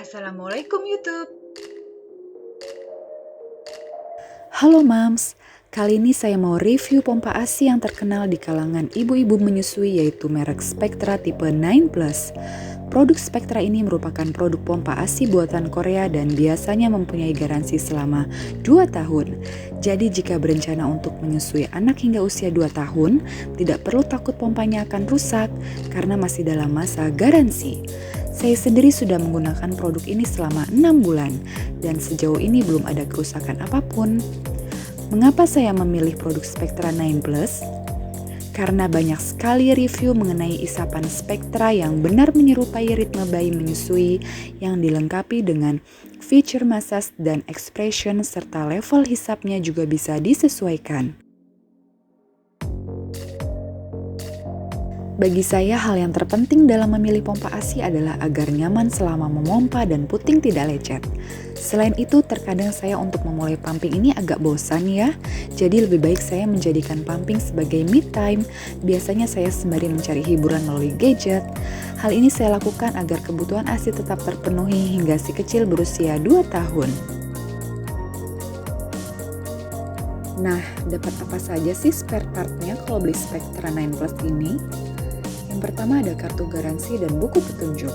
Assalamualaikum YouTube. Halo Mams, kali ini saya mau review pompa ASI yang terkenal di kalangan ibu-ibu menyusui yaitu merek Spectra tipe 9 Plus. Produk Spectra ini merupakan produk pompa ASI buatan Korea dan biasanya mempunyai garansi selama 2 tahun. Jadi jika berencana untuk menyusui anak hingga usia 2 tahun, tidak perlu takut pompanya akan rusak karena masih dalam masa garansi. Saya sendiri sudah menggunakan produk ini selama 6 bulan dan sejauh ini belum ada kerusakan apapun. Mengapa saya memilih produk Spectra 9 Plus? Karena banyak sekali review mengenai isapan Spectra yang benar menyerupai ritme bayi menyusui yang dilengkapi dengan fitur massage dan expression serta level hisapnya juga bisa disesuaikan. Bagi saya hal yang terpenting dalam memilih pompa ASI adalah agar nyaman selama memompa dan puting tidak lecet. Selain itu terkadang saya untuk memulai pumping ini agak bosan ya, jadi lebih baik saya menjadikan pumping sebagai me time. Biasanya saya sembari mencari hiburan melalui gadget. Hal ini saya lakukan agar kebutuhan ASI tetap terpenuhi hingga si kecil berusia 2 tahun. Nah, dapat apa saja sih spare partnya kalau beli Spectra 9 Plus ini? Yang pertama ada kartu garansi dan buku petunjuk,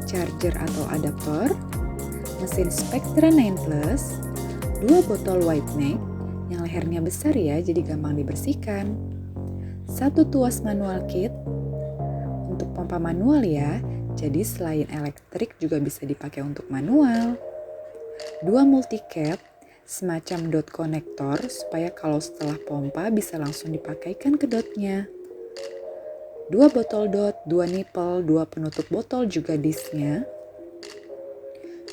charger atau adaptor, mesin Spectra 9 Plus, 2 botol white neck yang lehernya besar ya jadi gampang dibersihkan, 1 tuas manual kit untuk pompa manual ya, jadi selain elektrik juga bisa dipakai untuk manual, 2 multi cap semacam dot konektor supaya kalau setelah pompa bisa langsung dipakaikan ke dotnya. 2 botol dot, 2 nipple, 2 penutup botol juga disknya,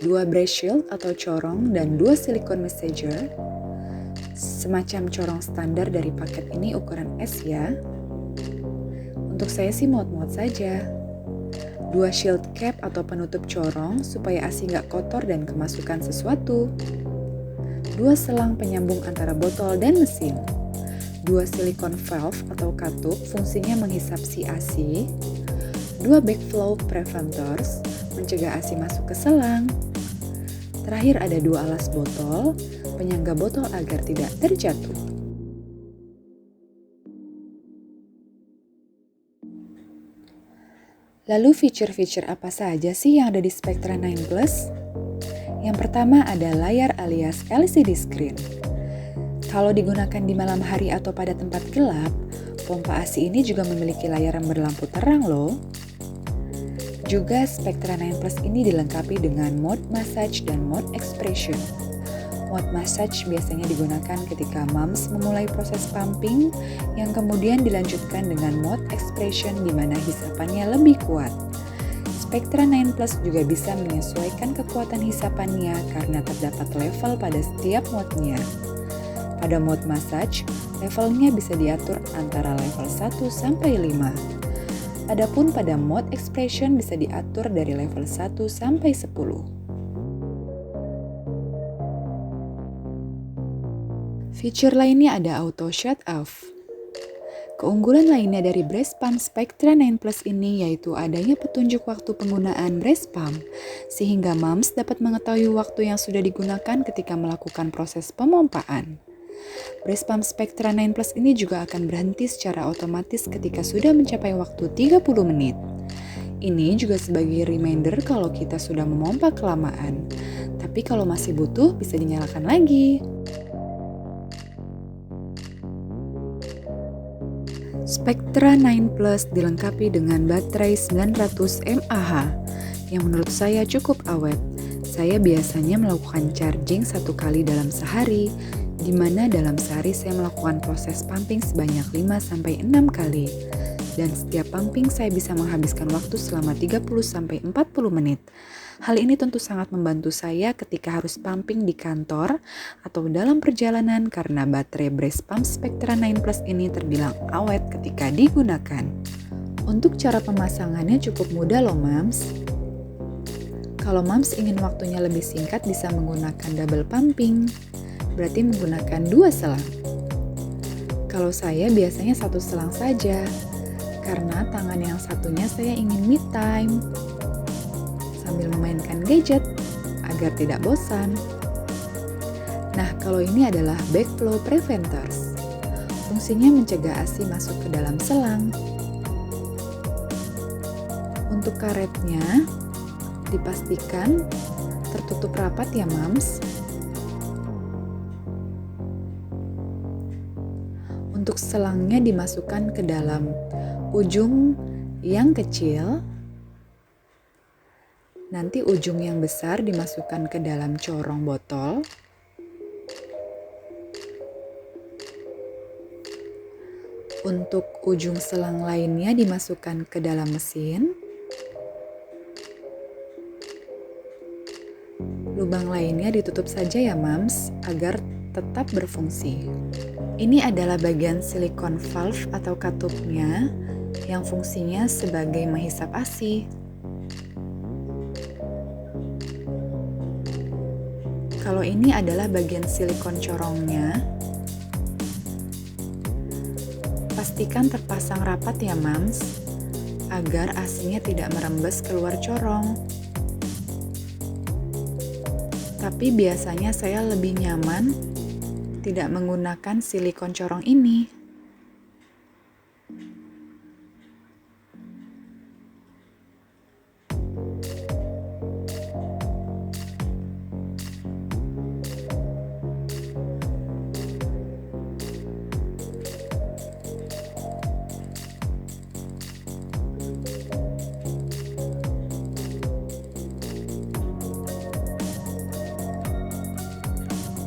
2 brush shield atau corong dan 2 silikon massager, semacam corong standar dari paket ini ukuran S ya. Untuk saya sih muat-muat saja. 2 shield cap atau penutup corong supaya ASI nggak kotor dan kemasukan sesuatu. 2 selang penyambung antara botol dan mesin. 2 silikon valve atau katup fungsinya menghisap si ASI, 2 backflow preventors mencegah ASI masuk ke selang. Terakhir ada 2 alas botol, penyangga botol agar tidak terjatuh. Lalu fitur-fitur apa saja sih yang ada di Spectra 9 Plus? Yang pertama ada layar alias LCD screen. Kalau digunakan di malam hari atau pada tempat gelap, pompa ASI ini juga memiliki layar yang berlampu terang loh. Juga Spectra 9 Plus ini dilengkapi dengan mode massage dan mode expression. Mode massage biasanya digunakan ketika moms memulai proses pumping, yang kemudian dilanjutkan dengan mode expression di mana hisapannya lebih kuat. Spectra 9 Plus juga bisa menyesuaikan kekuatan hisapannya karena terdapat level pada setiap mode-nya. Pada mode massage, levelnya bisa diatur antara level 1 sampai 5. Adapun pada mode expression bisa diatur dari level 1 sampai 10. Fitur lainnya ada auto shut off. Keunggulan lainnya dari breast pump Spectra 9 Plus ini yaitu adanya petunjuk waktu penggunaan breast pump, sehingga moms dapat mengetahui waktu yang sudah digunakan ketika melakukan proses pemompaan. Breast pump Spectra 9 Plus ini juga akan berhenti secara otomatis ketika sudah mencapai waktu 30 menit. Ini juga sebagai reminder kalau kita sudah memompa kelamaan. Tapi kalau masih butuh bisa dinyalakan lagi. Spectra 9 Plus dilengkapi dengan baterai 900 mAh yang menurut saya cukup awet. Saya biasanya melakukan charging 1 kali dalam sehari, di mana dalam sehari saya melakukan proses pumping sebanyak 5-6 kali. Dan setiap pumping saya bisa menghabiskan waktu selama 30-40 menit. Hal ini tentu sangat membantu saya ketika harus pumping di kantor atau dalam perjalanan karena baterai breast pump Spectra 9 Plus ini terbilang awet ketika digunakan. Untuk cara pemasangannya cukup mudah loh mams. Kalau mams ingin waktunya lebih singkat bisa menggunakan double pumping, berarti menggunakan 2 selang. Kalau saya biasanya 1 selang saja, karena tangan yang satunya saya ingin me time. sambil memainkan gadget agar tidak bosan. Nah, kalau ini adalah backflow preventers. Fungsinya mencegah ASI masuk ke dalam selang. Untuk karetnya, dipastikan tertutup rapat ya, Mams. Untuk selangnya dimasukkan ke dalam ujung yang kecil, nanti ujung yang besar dimasukkan ke dalam corong botol. Untuk ujung selang lainnya dimasukkan ke dalam mesin. Lubang lainnya ditutup saja ya, Mams, agar tetap berfungsi. Ini adalah bagian silikon valve atau katupnya yang fungsinya sebagai menghisap ASI. Kalau ini adalah bagian silikon corongnya. Pastikan terpasang rapat ya, Mams, agar ASI-nya tidak merembes keluar corong. Tapi biasanya saya lebih nyaman tidak menggunakan silikon corong ini.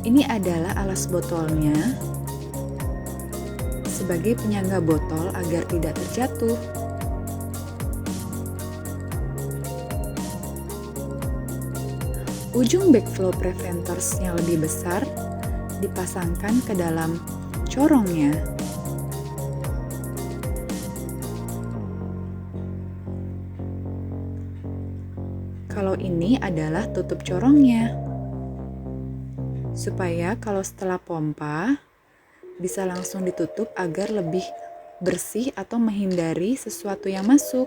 Ini adalah alas botolnya sebagai penyangga botol agar tidak terjatuh. Ujung backflow preventers yang lebih besar dipasangkan ke dalam corongnya. Kalau ini adalah tutup corongnya, supaya kalau setelah pompa bisa langsung ditutup agar lebih bersih atau menghindari sesuatu yang masuk.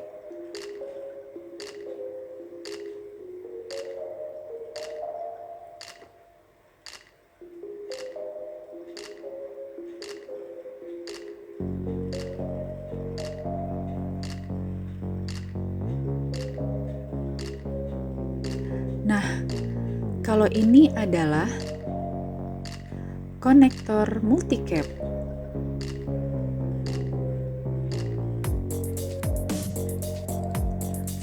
Nah, kalau ini adalah konektor multicap.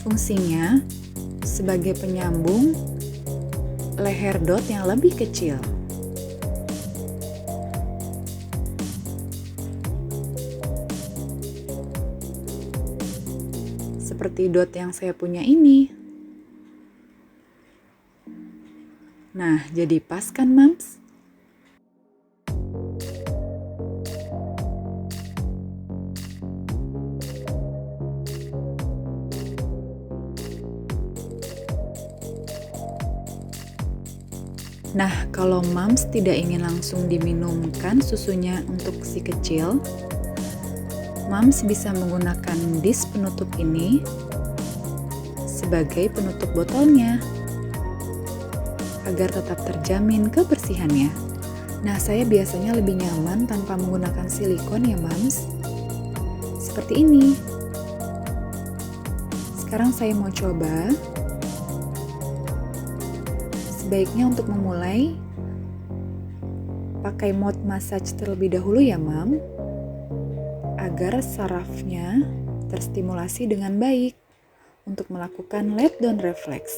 Fungsinya sebagai penyambung leher dot yang lebih kecil. Seperti dot yang saya punya ini. Nah, jadi pas kan, Mams? Nah, kalau Mams tidak ingin langsung diminumkan susunya untuk si kecil, Mams bisa menggunakan disk penutup ini sebagai penutup botolnya agar tetap terjamin kebersihannya. Nah, saya biasanya lebih nyaman tanpa menggunakan silikon ya, Mams. Seperti ini. Sekarang saya mau coba. Sebaiknya untuk memulai, pakai mode massage terlebih dahulu ya, Mam, agar sarafnya terstimulasi dengan baik untuk melakukan let down reflex,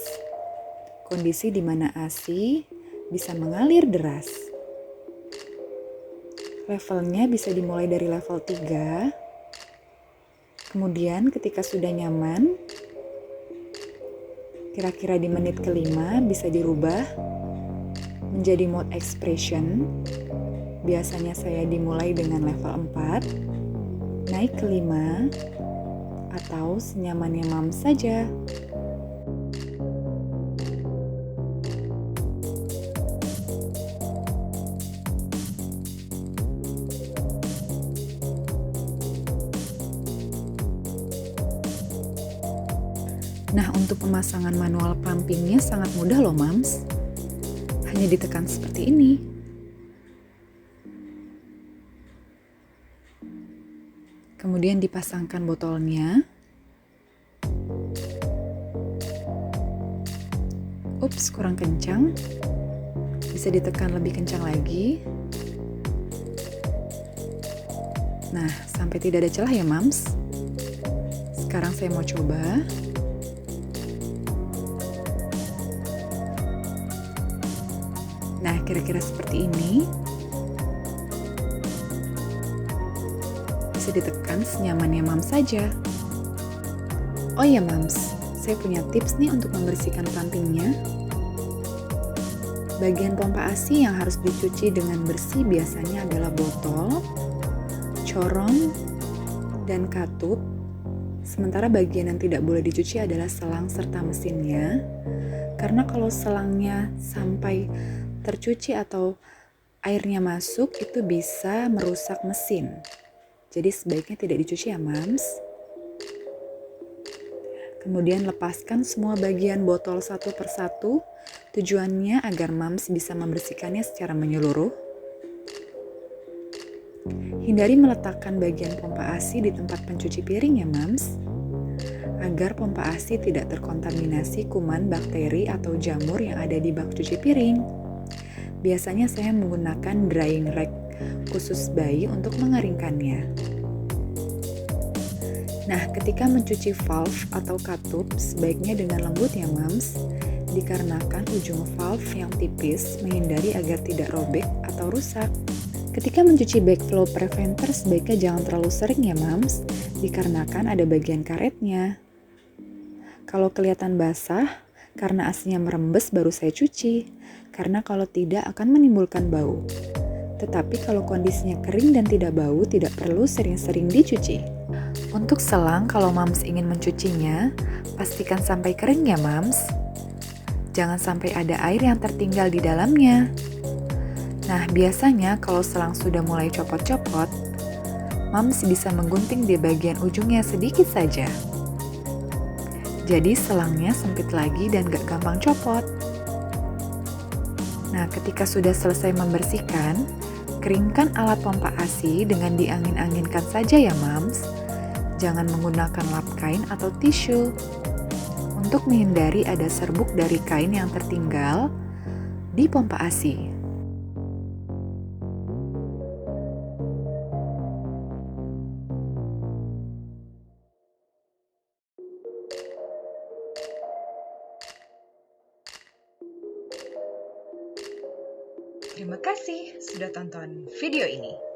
kondisi di mana ASI bisa mengalir deras. Levelnya bisa dimulai dari level 3, kemudian ketika sudah nyaman, kira-kira di menit kelima bisa dirubah menjadi mode expression. Biasanya saya dimulai dengan level 4, naik ke 5, atau senyamannya Mam saja. Nah, untuk pemasangan manual pumpingnya sangat mudah loh, Mams. Hanya ditekan seperti ini. Kemudian dipasangkan botolnya. Ups, kurang kencang. Bisa ditekan lebih kencang lagi. Nah, sampai tidak ada celah ya, Mams. Sekarang saya mau coba. Nah, kira-kira seperti ini. Bisa ditekan senyamannya Mams saja. Oh ya, Mams, saya punya tips nih untuk membersihkan pumpingnya. Bagian pompa ASI yang harus dicuci dengan bersih biasanya adalah botol, corong, dan katup. Sementara bagian yang tidak boleh dicuci adalah selang serta mesinnya. Karena kalau selangnya sampai tercuci atau airnya masuk, itu bisa merusak mesin. Jadi sebaiknya tidak dicuci ya, Mams. Kemudian lepaskan semua bagian botol satu persatu. Tujuannya agar Mams bisa membersihkannya secara menyeluruh. Hindari meletakkan bagian pompa ASI di tempat pencuci piring ya, Mams. Agar pompa ASI tidak terkontaminasi kuman, bakteri, atau jamur yang ada di bak cuci piring. Biasanya saya menggunakan drying rack khusus bayi untuk mengeringkannya. Nah, ketika mencuci valve atau katup, sebaiknya dengan lembut ya, Mams. Dikarenakan ujung valve yang tipis menghindari agar tidak robek atau rusak. Ketika mencuci backflow preventer, sebaiknya jangan terlalu sering ya, Mams. Dikarenakan ada bagian karetnya. Kalau kelihatan basah, karena asinya merembes baru saya cuci. Karena kalau tidak akan menimbulkan bau. Tetapi kalau kondisinya kering dan tidak bau, tidak perlu sering-sering dicuci. Untuk selang, kalau Mams ingin mencucinya, pastikan sampai kering ya, Mams. Jangan sampai ada air yang tertinggal di dalamnya. Nah, biasanya kalau selang sudah mulai copot-copot, Mams bisa menggunting di bagian ujungnya sedikit saja. Jadi selangnya sempit lagi dan gak gampang copot. Nah, ketika sudah selesai membersihkan, keringkan alat pompa ASI dengan diangin-anginkan saja ya, Mams. Jangan menggunakan lap kain atau tisu. Untuk menghindari ada serbuk dari kain yang tertinggal di pompa ASI. Terima kasih sudah tonton video ini.